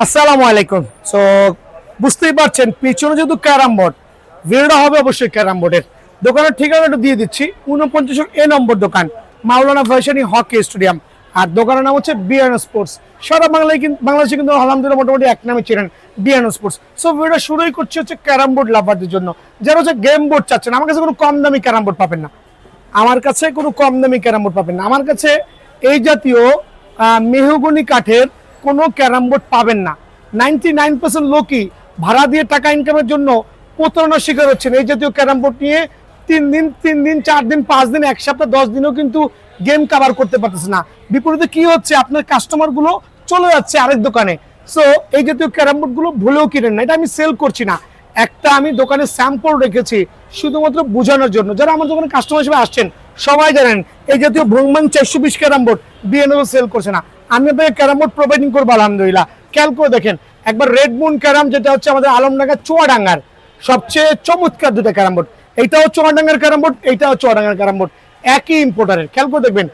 আসসালামু আলাইকুম। সো বুঝতেই পারছেন পিছনে যেহেতু ক্যারাম বোর্ড, ভিডিওটা হবে অবশ্যই ক্যারাম বোর্ডের। দোকানের ঠিকানাটা দিয়ে দিচ্ছি, 49 নম্বর দোকান, মাওলানা ভাসানী হকি স্টেডিয়াম। আর দোকানের নাম হচ্ছে বিয়ানো স্পোর্টস। সারা বাংলায় কিন্তু বাংলাদেশে কিন্তু আলহামদুলিল্লাহ মোটামুটি এক নামে চেনেন, বিয়ানো স্পোর্টস। সো ভিডিওটা শুরুই করছি হচ্ছে ক্যারাম বোর্ড লাভারদের জন্য, যারা হচ্ছে গেম বোর্ড চাচ্ছেন। আমার কাছে কোনো কম দামি ক্যারাম বোর্ড পাবেন না, আমার কাছে কোনো কম দামি ক্যারাম বোর্ড পাবেন না। আমার কাছে এই জাতীয় মেহগনি কাঠের কোনো ক্যারাম বোর্ড পাবেন না। 99% লোকই ভাড়া দিয়ে টাকা ইনকামের জন্য প্রতারণার শিকার হচ্ছেন এই জাতীয় ক্যারাম বোর্ড নিয়ে। 3 দিন 4 দিন 5 দিন 1 সপ্তাহ 10 দিনও কিন্তু গেম কাভার করতে পারতেছে না। বিপরীতে কি হচ্ছে, আপনার কাস্টমার গুলো চলে যাচ্ছে আরেক দোকানে। সো এই জাতীয় ক্যারাম বোর্ড গুলো ভুলেও কিনেন না, এটা আমি সেল করছি না। একটা আমি দোকানে স্যাম্পল রেখেছি শুধুমাত্র বোঝানোর জন্য। যারা আমার দোকানে কাস্টমার হিসেবে আসছেন সবাই জানেন এই জাতীয় ভ্রমণ 420 ক্যারাম বোর্ড বিএনও সেল করছে না। আমি আপনাকে ক্যারাম বোর্ড প্রোভাইডিং করবো আলহামদুলিল্লাহ। খেয়াল করে দেখেন একবার রেড মুন ক্যারাম, যেটা হচ্ছে আমাদের আলমডাঙ্গা চুয়াডাঙ্গার সবচেয়ে চমৎকার দুটো ক্যারাম বোর্ড। এইটাও চুয়াডাঙ্গার ক্যারাম বোর্ড, এইটাও চুয়াডাঙ্গার ক্যারাম বোর্ড, একই ইম্পোর্টারের। খেয়াল করে দেখবেন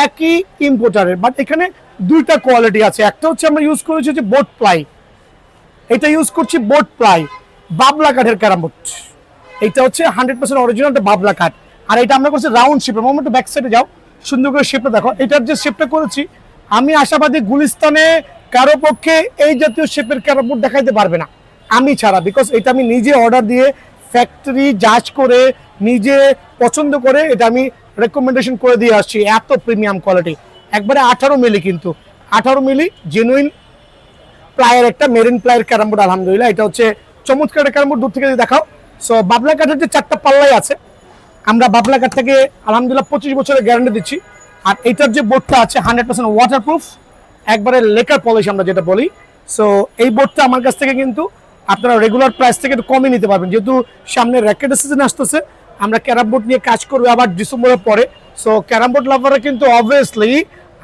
একই ইম্পোর্টারের, বাট এখানে দুইটা কোয়ালিটি আছে। একটা হচ্ছে আমরা ইউজ করেছি হচ্ছে বোট প্লাই, এটা ইউজ করছি বোট প্লাই, বাবলা কাঠের ক্যারাম বোর্ড। এটা হচ্ছে 100% অরিজিনাল বাবলা কাঠ। আর এটা আমরা করছি রাউন্ড শেপে। মোমেন্ট ব্যাক সাইডে যাও, সুন্দর করে শেপটা দেখো। এটার যে শেপটা করেছি আমি আশাবাদী গুলিস্তানে কারো পক্ষে এই জাতীয় শেপের ক্যারাম বোর্ড দেখাইতে পারবে না আমি ছাড়া। বিকজ এটা আমি নিজে অর্ডার দিয়ে ফ্যাক্টরি জাজ করে নিজে পছন্দ করে এটা আমি রেকমেন্ডেশন করে দিয়ে আসছি। এত প্রিমিয়াম কোয়ালিটি, একবারে 18 মিলি, কিন্তু 18 মিলি জেনুইন প্লায়ের, একটা মেরিন প্লায়ের ক্যারাম বোর্ড আলহামদুলিল্লাহ। এটা হচ্ছে চমৎকার একটা ক্যারাম বোর্ড, দূর থেকে দেখাও। সো বাবলা কাঠের যে 4টা পাল্লাই আছে, আমরা বাবলা কাঠ থেকে আলহামদুলিল্লাহ 25 বছরের গ্যারান্টি দিচ্ছি। আর এটার যে বোর্ডটা আছে 100% ওয়াটারপ্রুফ, একবারে লেকার পলিশ আমরা যেটা বলি। সো এই বোর্ডটা আমার কাছ থেকে কিন্তু আপনারা রেগুলার প্রাইস থেকে একটু কমে নিতে পারবেন, যেহেতু সামনে র্যাকেটের সিজন আসতেছে। আমরা ক্যারাম বোর্ড নিয়ে কাজ করবো আবার ডিসেম্বরের পরে। সো ক্যারাম বোর্ড লাভাররা কিন্তু অবভিয়াসলি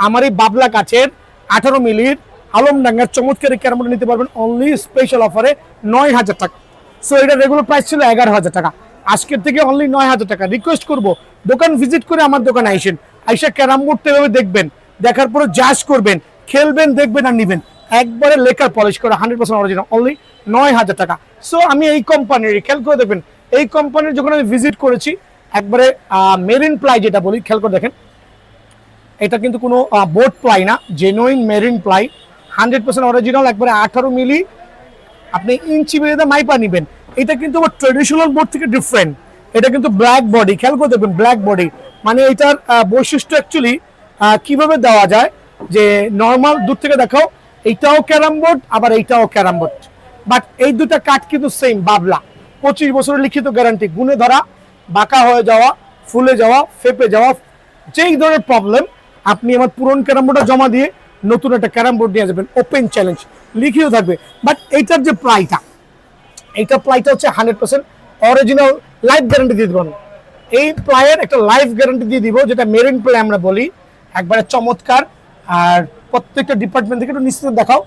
আমার এই বাবলা কাঠের 18 মিলির আলমডাঙ্গার চমৎকার ক্যারাম বোর্ড নিতে পারবেন অনলি স্পেশাল অফারে 9,000 টাকা। সো এটা রেগুলার প্রাইস ছিল 11,000 টাকা, আজকের থেকে অনলি 9,000 টাকা। রিকোয়েস্ট করবো দোকান ভিজিট করে আমার দোকানে আইসেন, আইসা ক্যারাম বোর্ডটা এভাবে দেখবেন, দেখার পরে জাজ করবেন, খেলবেন, দেখবেন আর নিবেন। একবারে লেকার পলিশ করে 100% অরিজিনাল, অনলি 9,000 টাকা। সো আমি এই কোম্পানির, খেয়াল করে দেখবেন এই কোম্পানির যখন আমি ভিজিট করেছি, একবারে মেরিন প্লাই যেটা বলি, খেয়াল করে দেখেন এটা কিন্তু কোনো বোর্ড প্লাই না, জেনুইন মেরিন প্লাই, 100% অরিজিনাল, একবারে 18 মিলি। আপনি ইঞ্চি বেঁধে মাইপা নিবেন। এটা কিন্তু আবার ট্রেডিশনাল বোর্ড থেকে ডিফারেন্ট। এটা কিন্তু ব্ল্যাক বডি, খেয়াল করে দেখবেন ব্ল্যাক বডি। মানে এটার বৈশিষ্ট্য অ্যাকচুয়ালি কিভাবে দেওয়া যায়, যে নর্মাল দূর থেকে দেখাও এইটাও ক্যারাম বোর্ড, আবার এইটাও ক্যারাম বোর্ড, বাট এই দুটা কাঠ কিন্তু সেম বাবলা। 25 বছরের লিখিত গ্যারান্টি, গুণে ধরা, বাঁকা হয়ে যাওয়া, ফুলে যাওয়া, ফেপে যাওয়া, যেই ধরনের প্রবলেম আপনি আমার পুরন ক্যারাম বোর্ডটা জমা দিয়ে নতুন একটা ক্যারাম বোর্ড নিয়ে যাবেন, ওপেন চ্যালেঞ্জ, লিখিত থাকবে। বাট এইটার যে প্লাইটা, এইটা প্লাইটা হচ্ছে 100% অরিজিনাল, লাইফ গ্যারান্টি দিয়ে দিব আমি। এই প্লাইয়ের একটা লাইফ গ্যারান্টি দিয়ে দিব, যেটা মেরিন প্লাই আমরা বলি, একবারে চমৎকার। আর প্রত্যেকটা ডিপার্টমেন্ট থেকে একটু নিশ্চিত দেখাও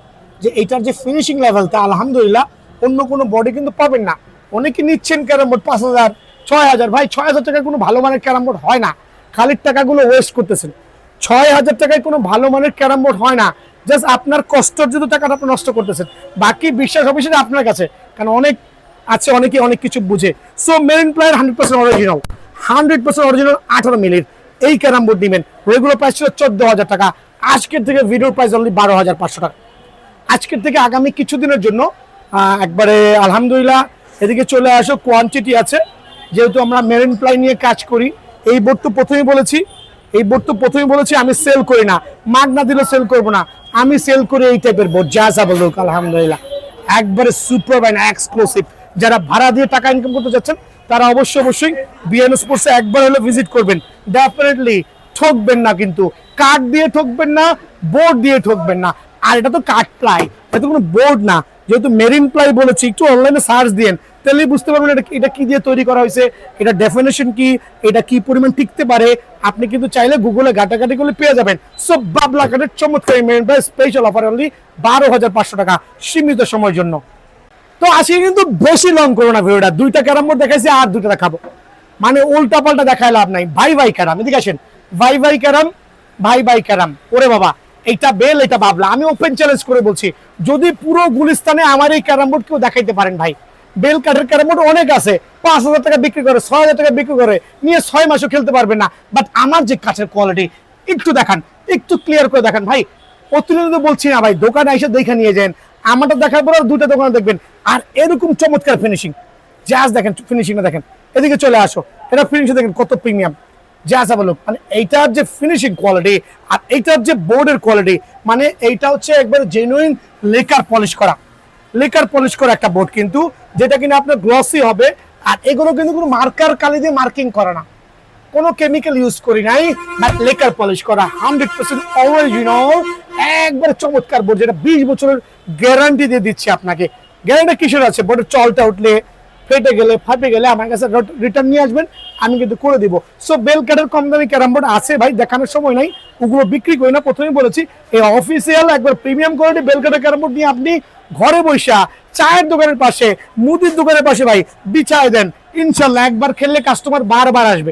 যে এইটার যে ফিনিশিং লেভেলটা আলহামদুলিল্লাহ অন্য কোনো বডি কিন্তু পাবেন না। অনেকে নিচ্ছেন ক্যারাম বোর্ড 5,000 6,000, ভাই 6,000 টাকায় কোনো ভালো মানের ক্যারাম বোর্ড হয় না, খালির টাকাগুলো ওয়েস্ট করতেছেন। 6,000 টাকায় কোনো ভালো মানের ক্যারাম বোর্ড হয় না, জাস্ট আপনার কষ্টের যদি টাকাটা আপনি নষ্ট করতেছেন। বাকি বিশ্বাস অবশ্যই আপনার কাছে, কারণ অনেক আছে অনেকে অনেক কিছু বুঝে। সো মেরিন প্লায়ের 100% অরিজিনাল, 100% অরিজিনাল 18 মিলির এই ক্যারাম বোর্ড নেবেন। রেগুলার প্রাইস ছিল 14,000 টাকা, আজকের থেকে ভিডিওর প্রাইস অনলি 12,500 টাকা। আজকের থেকে আগামী কিছুদিনের জন্য একবারে আলহামদুলিল্লাহ এদিকে চলে আসো, কোয়ান্টিটি আছে। যেহেতু আমরা মেরিন প্লাই নিয়ে কাজ করি, এই বোর্ড তো প্রথমেই বলেছি, আমি সেল করি না, মাগ না দিলে সেল করবো না, আমি সেল করি এই টাইপের বোর্ড, যা যা বলুক আলহামদুলিল্লাহ একবারে সুপার বাইন এক্সক্লুসিভ। যারা ভাড়া দিয়ে টাকা ইনকাম করতে চাচ্ছেন তারা অবশ্যই বিএনও স্পোর্টসে একবার হলে ভিজিট করবেন, ডেফিনেটলি ঠকবেন না। কিন্তু কাঠ দিয়ে ঠকবেন না, বোর্ড দিয়ে ঠকবেন না। আর এটা তো কাঠ প্লাই, এটা তো কোনো বোর্ড না। যেহেতু মেরিন প্লাই বলেছি, একটু অনলাইনে সার্চ দিয়েন, তাহলেই বুঝতে পারবেন এটা কি দিয়ে তৈরি করা হয়েছে, এটা ডেফিনেশন কি, এটা কি পরিমাণ টিকতে পারে। আপনি কিন্তু চাইলে গুগলে ঘাটাঘাটি করলে পেয়ে যাবেন। সব বাবলা কাঠের চমৎকার marine ply special offer only 12,500 টাকা, সীমিত সময়ের জন্য। তো আজকে কিন্তু বেশি লং করবো না ভিডিওটা, দুইটা ক্যারাম বোর্ড দেখাইছি আর দুইটা দেখাবো, মানে উল্টা পাল্টা দেখায় লাভ নাই। ভাই ক্যারাম, এদিকে আসেন, ভাই ক্যারাম, ভাই ক্যারাম। ওরে বাবা, এইটা বেল, এটা বাবলা। আমি ওপেন চ্যালেঞ্জ করে বলছি, যদি পুরো গুলিস্তানে আমার এই ক্যারাম বোর্ড কেউ দেখাইতে পারেন ভাই, বেল কাঠের ক্যারাম বোর্ড অনেক আছে, 5,000 টাকা বিক্রি করে, 6,000 টাকা বিক্রি করে, নিয়ে 6 মাসও খেলতে পারবেন না। বাট আমার যে কাঠের কোয়ালিটি একটু দেখান, একটু ক্লিয়ার করে দেখান ভাই। অতিরিক্ত বলছি না ভাই, দোকানে এসে দেখে নিয়ে যান, আমারটা দেখার পর আর দুটো দোকানে দেখবেন। আর এরকম চমৎকার ফিনিশিং, জাস্ট দেখেন ফিনিশিংটা দেখেন, এদিকে চলে আসো, এটা ফিনিশিং দেখেন কত premium, just have a look. মানে এইটার যে ফিনিশিং কোয়ালিটি আর এইটার যে বোর্ডের কোয়ালিটি, মানে এইটা হচ্ছে একবার জেনুইন লেকার পলিশ করা, লেকার পলিশ করা একটা বোর্ড, কিন্তু যেটা কিনা আপনার গ্লসি হবে। আর এগুলো কিন্তু কোনো মার্কার কালি দিয়ে মার্কিং করা না, কোনো কেমিক্যাল ইউজ করি নাই, বাট লেকার পলিশ করা 100% অরিজিনাল, একবার চমৎকার বোর্ড, যেটা 20 বছরের গ্যারান্টি দিয়ে দিচ্ছি আপনাকে। গ্যারান্টি কিসের আছে? বোর্ডের চলটা উঠলে, ফেটে গেলে, ফাটে গেলে আমার কাছে রিটার্ন নিয়ে আসবেন, আমি কিন্তু করে দিব। সো বেল কাঠের কম দামি ক্যারাম বোর্ড আছে ভাই, দেখানোর সময় নাই, ওগুলো বিক্রি করি না। প্রথমেই বলেছি, এই অফিসিয়াল একবার প্রিমিয়াম কোয়ালিটি বেল কাঠের ক্যারাম বোর্ড নিয়ে আপনি ঘরে বসা চায়ের দোকানের পাশে, মুদির দোকানের পাশে ভাই বিছায় দেন, ইনশাল্লাহ একবার খেললে কাস্টমার বারবার আসবে,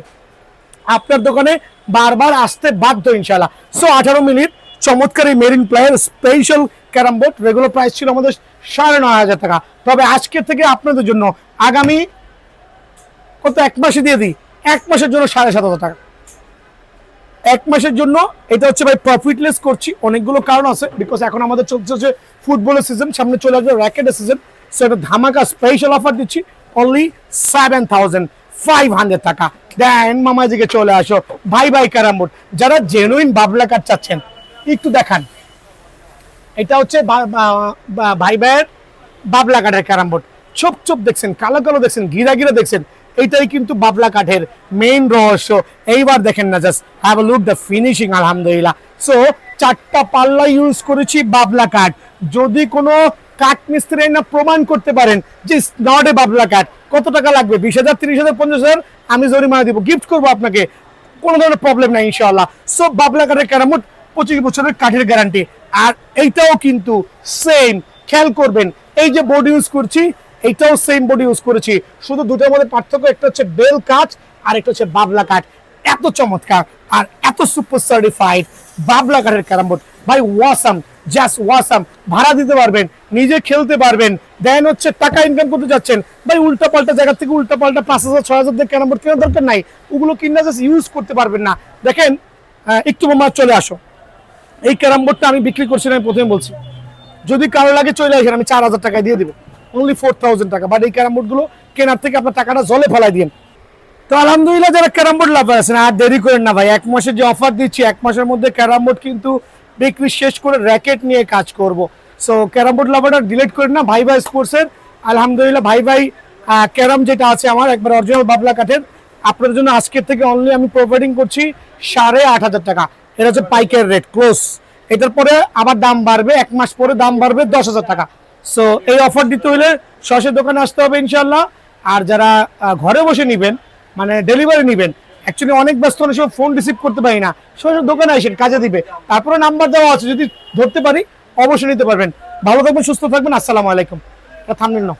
আপনার দোকানে বারবার আসতে বাধ্য ইনশাল্লাহ। সো 18 মিনিট চমৎকার এই marine player special carrom board, regular price ছিল আমাদের 9,500 টাকা। তবে আজকে থেকে আপনাদের জন্য আগামী কত, 1 মাসে দিয়ে দিই, 1 মাসের জন্য 7,500 টাকা, 1 মাসের জন্য। এটা হচ্ছে ভাই প্রফিটলেস করছি, অনেকগুলো কারণ আছে, বিকজ এখন আমাদের চলছে হচ্ছে ফুটবলের সিজন, সামনে চলে আসবে র্যাকেটের সিজন। সো এটা ধামাকা স্পেশাল অফার দিচ্ছি, অনলি 7,500 টাকা। দেন মামা দিকে চলে আসো, ভাই ভাই ক্যারাম বোর্ড, যারা জেনুইন বাবলা কাঠ চাচ্ছেন একটু দেখান। এটা হচ্ছে ভাই ভাইয়ের বাবলা কাঠের ক্যারাম বোর্ড, ছোপ ছোপ দেখছেন, কালো কালো দেখছেন, গিরা গিরা দেখছেন, এইটাই কিন্তু বাবলা কাঠের মেইন রহস্য। এইবার দেখেন না, just have a look the finishing, আলহামদুলিল্লাহ। সো 4টা পাল্লা ইউজ করেছি বাবলা কাঠ। যদি কোনো কাঠ মিস্ত্রি না প্রমাণ করতে পারেন যে নট এ বাবলা কাঠ, কত টাকা লাগবে? 20,000, 30,000, 50,000 আমি জরিমানা দিব, গিফট করবো আপনাকে, কোনো ধরনের প্রবলেম নাই ইনশাআল্লাহ। সো বাবলা কাঠের ক্যারাম বোর্ড 25 বছরের কাঠের গ্যারান্টি। আর এইটাও কিন্তু সেম, খেয়াল করবেন, এই যে বোর্ড ইউজ করছি এইটাও সেম বোর্ড ইউজ করেছি, শুধু দুটোর মধ্যে পার্থক্য, একটা হচ্ছে বেল কাঠ আর একটা হচ্ছে বাবলা কাঠ। এত চমৎকার আর এত সুপার সার্টিফাইড বাবলা কাঠের ক্যারাম বোর্ড ভাই, ওয়াসাম, জাস্ট ওয়াসাম। ভাড়া দিতে পারবেন, নিজে খেলতে পারবেন, দেন হচ্ছে টাকা ইনকাম করতে যাচ্ছেন ভাই, উল্টা পাল্টা জায়গা থেকে উল্টা পাল্টা 5,000, 6,000 দিয়ে ক্যারাম বোর্ড কেনার দরকার নাই, ওগুলো কিনা জাস্ট ইউজ করতে পারবেন না। দেখেন, একটু মামা চলে আসো, এই ক্যারাম বোর্ডটা আমি বিক্রি করছি না, আমি প্রথমে বলছি, যদি কারো লাগে চলে আসেন, আমি 4,000 টাকায় দিয়ে দেবো, অনলি 4,000 টাকা। বাট এই ক্যারাম বোর্ড গুলো কেনার থেকে আপনার টাকাটা জলে ফেলাই দিন। তো আলহামদুলিল্লাহ, যারা ক্যারাম বোর্ড লাভ আছেন আর দেরি করেন না ভাই, 1 মাসের যে অফার দিচ্ছি, 1 মাসের মধ্যে ক্যারাম বোর্ড কিন্তু বিক্রি শেষ করে র্যাকেট নিয়ে কাজ করব। সো ক্যারাম বোর্ড লাভারটা ডিলিট করেন না, ভাই ভাই স্পোর্টসের আলহামদুলিল্লাহ ভাই ভাই ক্যারাম যেটা আছে আমার একবার অরিজিনাল বাবলা কাঠের, আপনাদের জন্য আজকের থেকে অনলি আমি প্রোভাইডিং করছি 8,500 টাকা। এটা হচ্ছে পাইকারি রেট ক্লোজ, এটার পরে আবার দাম বাড়বে, 1 মাস পরে দাম বাড়বে 10,000 টাকা। সো এই অফার দিতে হলে সরাসরি দোকানে আসতে হবে ইনশাল্লাহ। আর যারা ঘরে বসে নেবেন, মানে ডেলিভারি নেবেন, অ্যাকচুয়ালি অনেক ব্যস্ত, অনেক সময় ফোন রিসিভ করতে পারি না, সরাসরি দোকানে আসেন, কাজে দিবে, তারপরে নাম্বার দেওয়া আছে, যদি ধরতে পারি অবশ্যই নিতে পারবেন। ভালো থাকবেন, সুস্থ থাকবেন, আসসালামু আলাইকুম। থামবেন না।